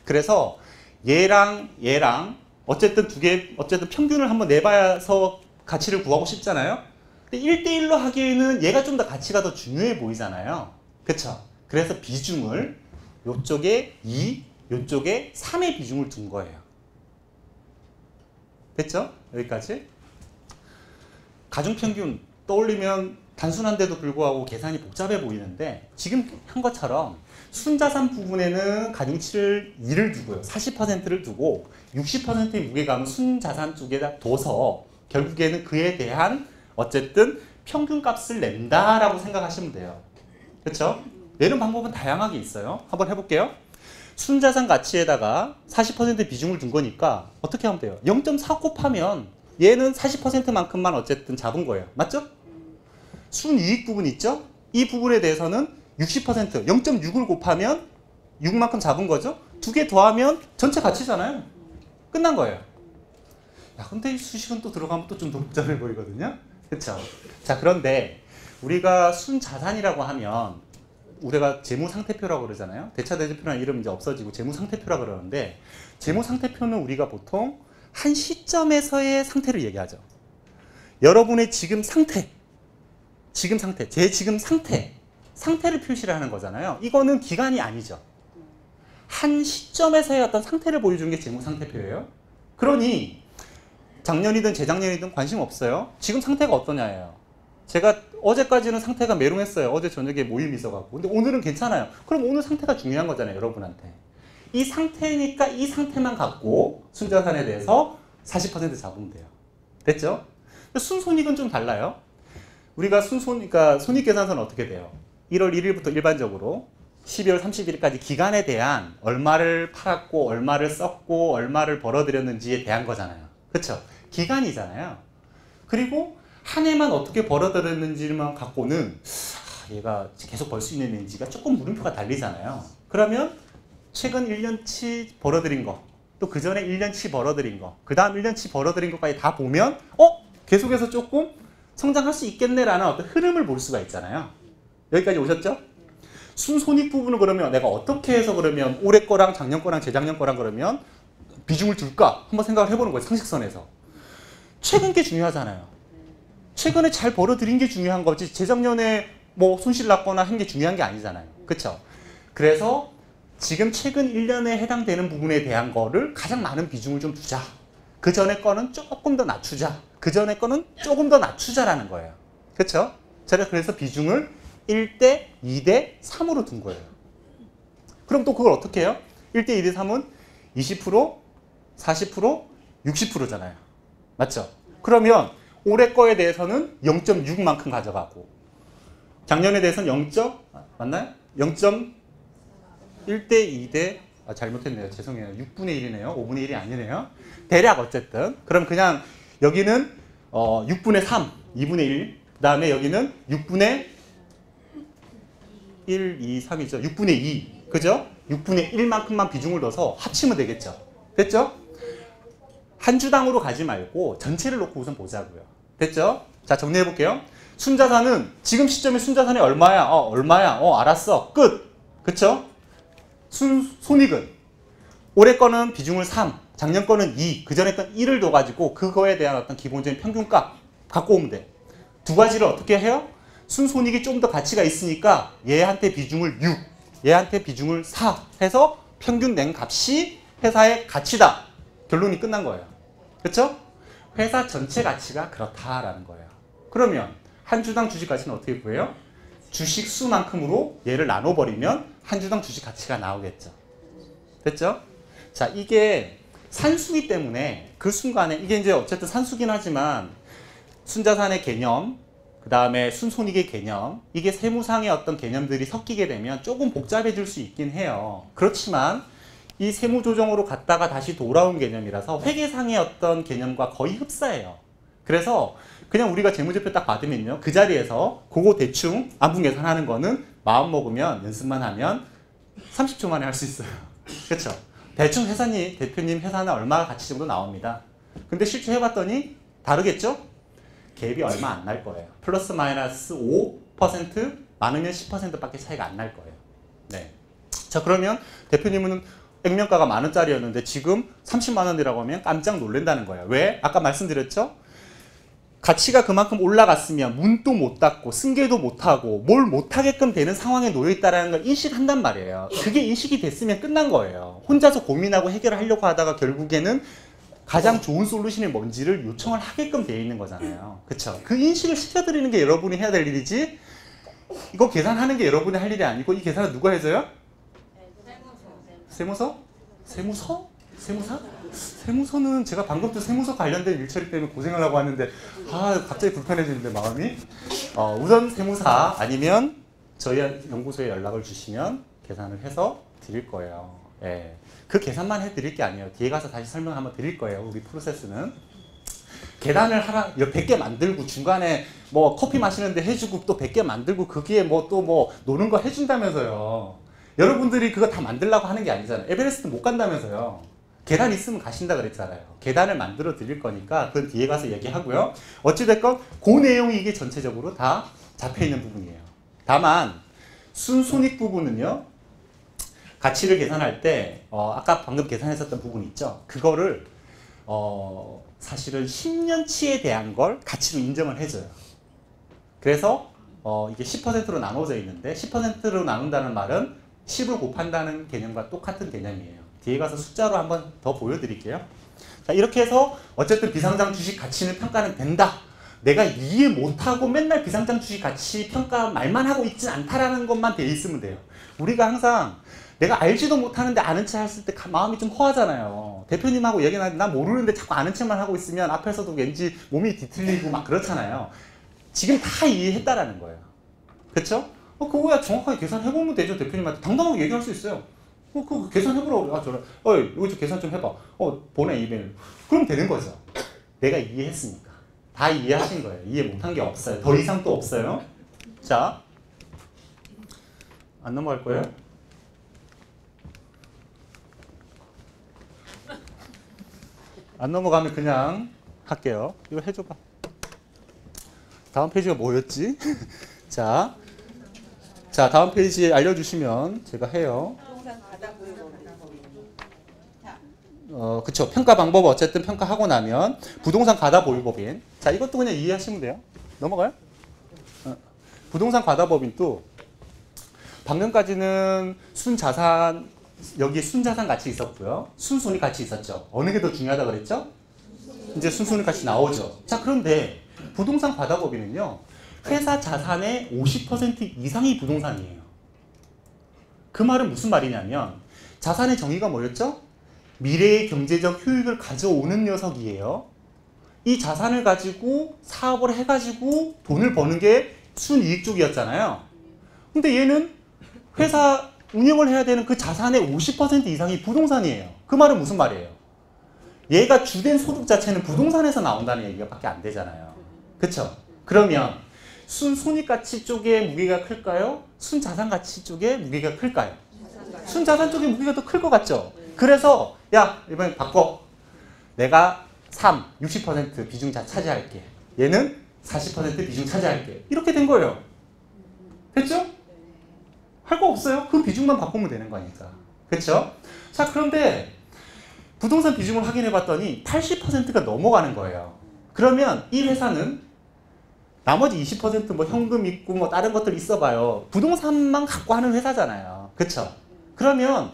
그래서 얘랑 어쨌든 어쨌든 평균을 한번 내봐서 가치를 구하고 싶잖아요. 근데 1대1로 하기에는 얘가 좀 더 가치가 더 중요해 보이잖아요. 그쵸? 그래서 비중을 요쪽에 2, 요쪽에 3의 비중을 둔 거예요. 됐죠? 여기까지. 가중평균 떠올리면 단순한데도 불구하고 계산이 복잡해 보이는데 지금 한 것처럼 순자산 부분에는 가중치를 2를 두고요. 40%를 두고 60%의 무게감은 순자산 쪽에다 둬서 결국에는 그에 대한 어쨌든 평균값을 낸다라고 생각하시면 돼요. 그렇죠? 내는 방법은 다양하게 있어요. 한번 해볼게요. 순자산 가치에다가 40% 비중을 둔 거니까 어떻게 하면 돼요? 0.4 곱하면 얘는 40%만큼만 어쨌든 잡은 거예요. 맞죠? 순이익 부분 있죠? 이 부분에 대해서는 60%, 0.6을 곱하면 6만큼 잡은 거죠? 두 개 더하면 전체 가치잖아요. 끝난 거예요. 야, 근데 이 수식은 또 들어가면 또 좀 더 복잡해 보이거든요? 그쵸? 자, 그런데 우리가 순자산이라고 하면 우리가 재무상태표라고 그러잖아요. 대차대조표라는 이름 이제 없어지고 재무상태표라고 그러는데 재무상태표는 우리가 보통 한 시점에서의 상태를 얘기하죠. 여러분의 지금 상태, 제 지금 상태를 표시를 하는 거잖아요. 이거는 기간이 아니죠. 한 시점에서의 어떤 상태를 보여주는 게 재무상태표예요. 그러니 작년이든 재작년이든 관심 없어요. 지금 상태가 어떠냐예요. 제가 어제까지는 상태가 메롱했어요. 어제 저녁에 모임이 있어갖고. 근데 오늘은 괜찮아요. 그럼 오늘 상태가 중요한 거잖아요. 여러분한테. 이 상태니까 이 상태만 갖고 순자산에 대해서 40% 잡으면 돼요. 됐죠? 순손익은 좀 달라요. 우리가 그러니까 손익계산서는 어떻게 돼요? 1월 1일부터 일반적으로 12월 31일까지 기간에 대한 얼마를 팔았고 얼마를 썼고 얼마를 벌어들였는지에 대한 거잖아요. 그렇죠? 기간이잖아요. 그리고 한 해만 어떻게 벌어들였는지만 갖고는 얘가 계속 벌 수 있는 렌지가 조금 물음표가 달리잖아요. 그러면 최근 1년치 벌어들인 거, 또 그 전에 1년치 벌어들인 거, 그 다음 1년치 벌어들인 것까지 다 보면 계속해서 조금 성장할 수 있겠네라는 어떤 흐름을 볼 수가 있잖아요. 여기까지 오셨죠? 순손익 부분을 그러면 내가 어떻게 해서 그러면 올해 거랑 작년 거랑 재작년 거랑 그러면 비중을 둘까? 한번 생각을 해보는 거예요. 상식선에서. 최근 게 중요하잖아요. 최근에 잘 벌어들인 게 중요한 거지 재작년에 뭐 손실 났거나 한 게 중요한 게 아니잖아요. 그쵸? 그래서 지금 최근 1년에 해당되는 부분에 대한 거를 가장 많은 비중을 좀 두자. 그 전에 거는 조금 더 낮추자. 그 전에 거는 조금 더 낮추자라는 거예요. 그쵸? 제가 그래서 비중을 1대 2대 3으로 둔 거예요. 그럼 또 그걸 어떻게 해요? 1대 2대 3은 20%, 40%, 60%잖아요. 맞죠? 그러면 올해 거에 대해서는 0.6만큼 가져가고 작년에 대해서는 0. 맞나요? 0.1대 2대 잘못했네요. 죄송해요. 6분의 1이네요. 5분의 1이 아니네요. 대략 어쨌든 그럼 그냥 여기는 6분의 3, 2분의 1 그 다음에 여기는 6분의 1, 2, 3이죠. 6분의 2 그죠? 6분의 1만큼만 비중을 넣어서 합치면 되겠죠. 됐죠? 한 주당으로 가지 말고 전체를 놓고 우선 보자고요. 됐죠? 자, 정리해 볼게요. 순자산은 지금 시점에 순자산이 얼마야? 얼마야? 알았어. 끝. 그쵸? 손익은 올해 거는 비중을 3, 작년 거는 2, 그 전에 건 1을 둬가지고 그거에 대한 어떤 기본적인 평균값 갖고 오면 돼. 두 가지를 어떻게 해요? 순손익이 좀 더 가치가 있으니까 얘한테 비중을 6, 얘한테 비중을 4 해서 평균 낸 값이 회사의 가치다. 결론이 끝난 거예요. 그렇죠? 회사 전체 가치가 그렇다라는 거예요. 그러면 한 주당 주식 가치는 어떻게 구해요? 주식 수만큼으로 얘를 나눠버리면 한 주당 주식 가치가 나오겠죠. 됐죠? 자, 이게 산수기 때문에 그 순간에 이게 이제 어쨌든 산수긴 하지만 순자산의 개념, 그 다음에 순손익의 개념, 이게 세무상의 어떤 개념들이 섞이게 되면 조금 복잡해질 수 있긴 해요. 그렇지만 이 세무조정으로 갔다가 다시 돌아온 개념이라서 회계상의 어떤 개념과 거의 흡사해요. 그래서 그냥 우리가 재무제표 딱 받으면요. 그 자리에서 그거 대충 안분 계산하는 거는 마음 먹으면 연습만 하면 30초 만에 할 수 있어요. 그렇죠? 대충 대표님 회사는 얼마 가치 정도 나옵니다. 근데 실제 해봤더니 다르겠죠? 갭이 얼마 안 날 거예요. 플러스 마이너스 5%, 많으면 10%밖에 차이가 안 날 거예요. 네. 자, 그러면 대표님은 액면가가 10,000원짜리였는데 지금 30만 원이라고 하면 깜짝 놀란다는 거예요. 왜? 아까 말씀드렸죠? 가치가 그만큼 올라갔으면 문도 못 닫고 승계도 못하고 뭘 못하게끔 되는 상황에 놓여 있다는 걸 인식한단 말이에요. 그게 인식이 됐으면 끝난 거예요. 혼자서 고민하고 해결하려고 하다가 결국에는 가장 좋은 솔루션이 뭔지를 요청을 하게끔 되어 있는 거잖아요. 그쵸? 그 인식을 시켜드리는 게 여러분이 해야 될 일이지, 이거 계산하는 게 여러분이 할 일이 아니고, 이 계산은 누가 해줘요? 세무서? 세무서? 세무사? 세무서는 제가 방금도 세무서 관련된 일처리 때문에 고생을 하고 왔는데 갑자기 불편해지는데 마음이. 우선 세무사 아니면 저희 연구소에 연락을 주시면 계산을 해서 드릴 거예요. 예. 그 계산만 해드릴 게 아니에요. 뒤에 가서 다시 설명 한번 드릴 거예요. 우리 프로세스는. 계단을 하나 100개 만들고 중간에 뭐 커피 마시는데 해주고 또 100개 만들고 거기에 뭐 또 뭐 노는 거 해준다면서요. 여러분들이 그거 다 만들려고 하는 게 아니잖아요. 에베레스트 못 간다면서요. 계단 있으면 가신다 그랬잖아요. 계단을 만들어 드릴 거니까 그건 뒤에 가서 얘기하고요. 어찌됐건 그 내용이 이게 전체적으로 다 잡혀있는 부분이에요. 다만 순손익 부분은요. 가치를 계산할 때 아까 방금 계산했었던 부분 있죠. 그거를 사실은 10년치에 대한 걸 가치로 인정을 해줘요. 그래서 이게 10%로 나눠져 있는데 10%로 나눈다는 말은 10을 곱한다는 개념과 똑같은 개념이에요. 뒤에 가서 숫자로 한번 더 보여드릴게요. 자, 이렇게 해서 어쨌든 비상장 주식 가치는 평가는 된다. 내가 이해 못하고 맨날 비상장 주식 가치 평가 말만 하고 있진 않다라는 것만 돼 있으면 돼요. 우리가 항상 내가 알지도 못하는데 아는 체 했을 때 마음이 좀 허하잖아요. 대표님하고 얘기하는데 난 모르는데 자꾸 아는 척만 하고 있으면 앞에서도 왠지 몸이 뒤틀리고 막 그렇잖아요. 지금 다 이해했다라는 거예요. 그쵸? 그거야 정확하게 계산해보면 되죠. 대표님한테 당당하게 얘기할 수 있어요. 그거 계산해보라고 그래. 저를 이거 좀 계산 좀 해봐. 보내 이메일. 그럼 되는 거죠. 내가 이해했으니까. 다 이해하신 거예요. 이해 못한 게 없어요. 더 이상 또 없어요. 자, 안 넘어갈 거예요. 안 넘어가면 그냥 할게요. 이거 해줘봐. 다음 페이지가 뭐였지? 자, 다음 페이지 알려주시면 제가 해요. 그쵸. 평가 방법 어쨌든 평가하고 나면 부동산 과다보유법인. 자, 이것도 그냥 이해하시면 돼요. 넘어가요? 부동산 과다법인도 방금까지는 순자산, 여기 순자산 같이 있었고요. 순손익 같이 있었죠. 어느 게 더 중요하다 그랬죠? 이제 순손익 같이 나오죠. 자, 그런데 부동산 과다법인은요. 회사 자산의 50% 이상이 부동산이에요. 그 말은 무슨 말이냐면 자산의 정의가 뭐였죠? 미래의 경제적 효익을 가져오는 녀석이에요. 이 자산을 가지고 사업을 해가지고 돈을 버는 게 순이익 쪽이었잖아요. 근데 얘는 회사 운영을 해야 되는 그 자산의 50% 이상이 부동산이에요. 그 말은 무슨 말이에요? 얘가 주된 소득 자체는 부동산에서 나온다는 얘기가 밖에 안 되잖아요. 그쵸? 그러면 순손익가치 쪽의 무게가 클까요? 순자산가치 쪽의 무게가 클까요? 순자산 쪽의 무게가 더 클 것 같죠? 그래서 야 이번엔 바꿔. 내가 60% 비중 차지할게. 얘는 40% 비중 차지할게. 이렇게 된 거예요. 됐죠? 할 거 없어요. 그 비중만 바꾸면 되는 거니까. 그쵸? 자, 그런데 부동산 비중을 확인해 봤더니 80%가 넘어가는 거예요. 그러면 이 회사는 나머지 20% 뭐 현금 있고 뭐 다른 것들 있어봐요. 부동산만 갖고 하는 회사잖아요. 그쵸? 그러면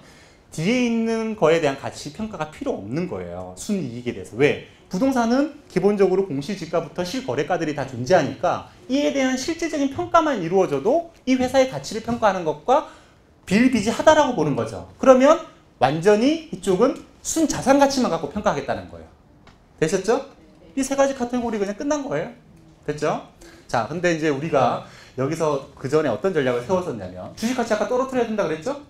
뒤에 있는 거에 대한 가치 평가가 필요 없는 거예요. 순이익에 대해서. 왜? 부동산은 기본적으로 공시지가부터 실거래가들이 다 존재하니까 이에 대한 실질적인 평가만 이루어져도 이 회사의 가치를 평가하는 것과 비일비재하다라고 보는 거죠. 그러면 완전히 이쪽은 순자산 가치만 갖고 평가하겠다는 거예요. 되셨죠? 이 세 가지 카테고리 그냥 끝난 거예요. 됐죠? 자, 근데 이제 우리가 여기서 그 전에 어떤 전략을 세웠었냐면 주식가치 아까 떨어뜨려야 된다 그랬죠?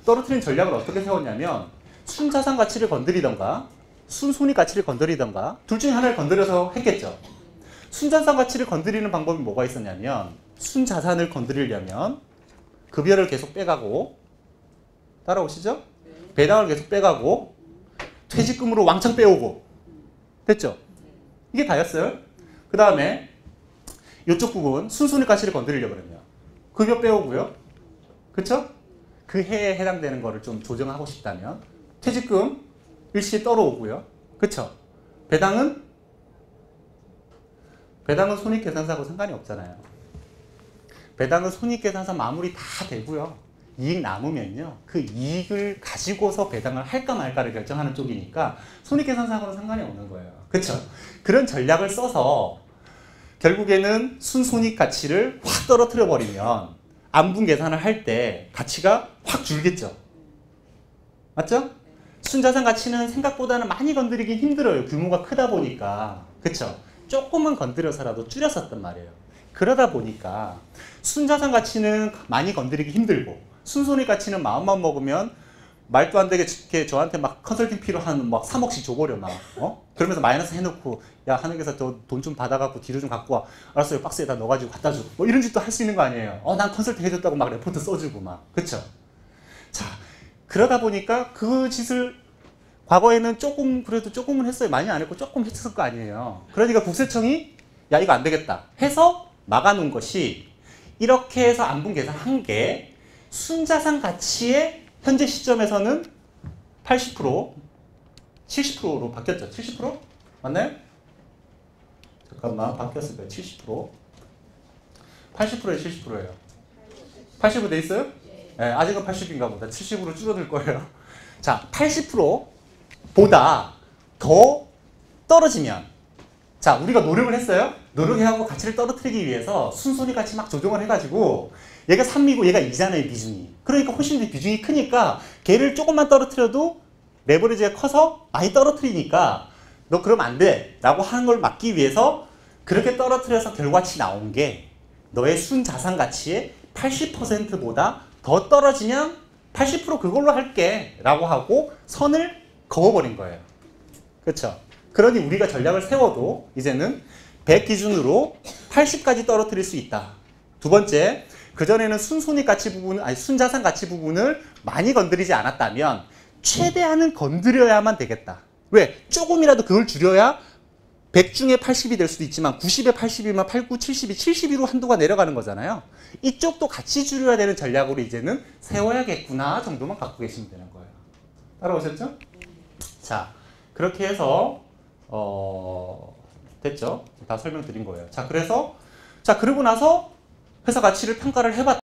떨어뜨린 전략을 어떻게 세웠냐면 순자산 가치를 건드리던가 순손익 가치를 건드리던가 둘 중에 하나를 건드려서 했겠죠. 순자산 가치를 건드리는 방법이 뭐가 있었냐면 순자산을 건드리려면 급여를 계속 빼가고 따라오시죠? 배당을 계속 빼가고 퇴직금으로 왕창 빼오고 됐죠? 이게 다였어요. 그 다음에 이쪽 부분 순손익 가치를 건드리려고 그러면 급여 빼오고요. 그쵸? 그 해에 해당되는 거를 좀 조정하고 싶다면 퇴직금 일시에 떨어오고요. 그쵸? 배당은 손익계산서하고 상관이 없잖아요. 배당은 손익계산서 마무리 다 되고요. 이익 남으면요. 그 이익을 가지고서 배당을 할까 말까를 결정하는 쪽이니까 손익계산서하고는 상관이 없는 거예요. 그쵸? 그런 전략을 써서 결국에는 순손익 가치를 확 떨어뜨려 버리면 안분 계산을 할 때 가치가 확 줄겠죠. 맞죠? 순자산 가치는 생각보다는 많이 건드리기 힘들어요. 규모가 크다 보니까. 그쵸? 조금은 건드려서라도 줄였었단 말이에요. 그러다 보니까 순자산 가치는 많이 건드리기 힘들고 순손익 가치는 마음만 먹으면 말도 안 되게 저한테 막 컨설팅 피로 한 막 3억씩 줘버려 막. 그러면서 마이너스 해놓고 야 하늘에서 저 돈 좀 받아갖고 뒤로 좀 갖고 와. 알았어요. 박스에다 넣어가지고 갖다 주고 뭐 이런 짓도 할 수 있는 거 아니에요. 난 컨설팅 해줬다고 막 레포트 써주고 막. 그쵸? 자 그러다 보니까 그 짓을 과거에는 그래도 조금은 했어요. 많이 안 했고 조금 했을 거 아니에요. 그러니까 국세청이 야 이거 안 되겠다 해서 막아놓은 것이 이렇게 해서 안분 계산한 게 순자산 가치의 현재 시점에서는 80%, 70%로 바뀌었죠. 70%? 맞나요? 잠깐만 바뀌었을 거예요. 70%. 80%에 70%예요. 80으로 돼 있어요? 네, 아직은 80인가 보다. 70으로 줄어들 거예요. 자, 80%보다 더 떨어지면 자, 우리가 노력을 했어요. 노력해갖고 가치를 떨어뜨리기 위해서 순손익 가치 막 조정을 해가지고 얘가 3이고 얘가 2잖아요, 비중이. 그러니까 훨씬 더 비중이 크니까 걔를 조금만 떨어뜨려도 레버리지가 커서 많이 떨어뜨리니까 너 그러면 안 돼 라고 하는 걸 막기 위해서 그렇게 떨어뜨려서 결과치 나온 게 너의 순자산 가치의 80%보다 더 떨어지면 80% 그걸로 할게 라고 하고 선을 그어버린 거예요. 그렇죠? 그러니 우리가 전략을 세워도 이제는 100 기준으로 80까지 떨어뜨릴 수 있다. 두 번째, 그전에는 순손익 가치 부분, 순자산 가치 부분을 많이 건드리지 않았다면 최대한은 건드려야만 되겠다. 왜? 조금이라도 그걸 줄여야 100 중에 80이 될 수도 있지만 90에 80이면 89, 72, 72로 한도가 내려가는 거잖아요. 이쪽도 같이 줄여야 되는 전략으로 이제는 세워야겠구나 정도만 갖고 계시면 되는 거예요. 따라오셨죠? 자, 그렇게 해서 됐죠? 다 설명드린 거예요. 자, 그래서 그러고 나서 회사 가치를 평가를 해봤다.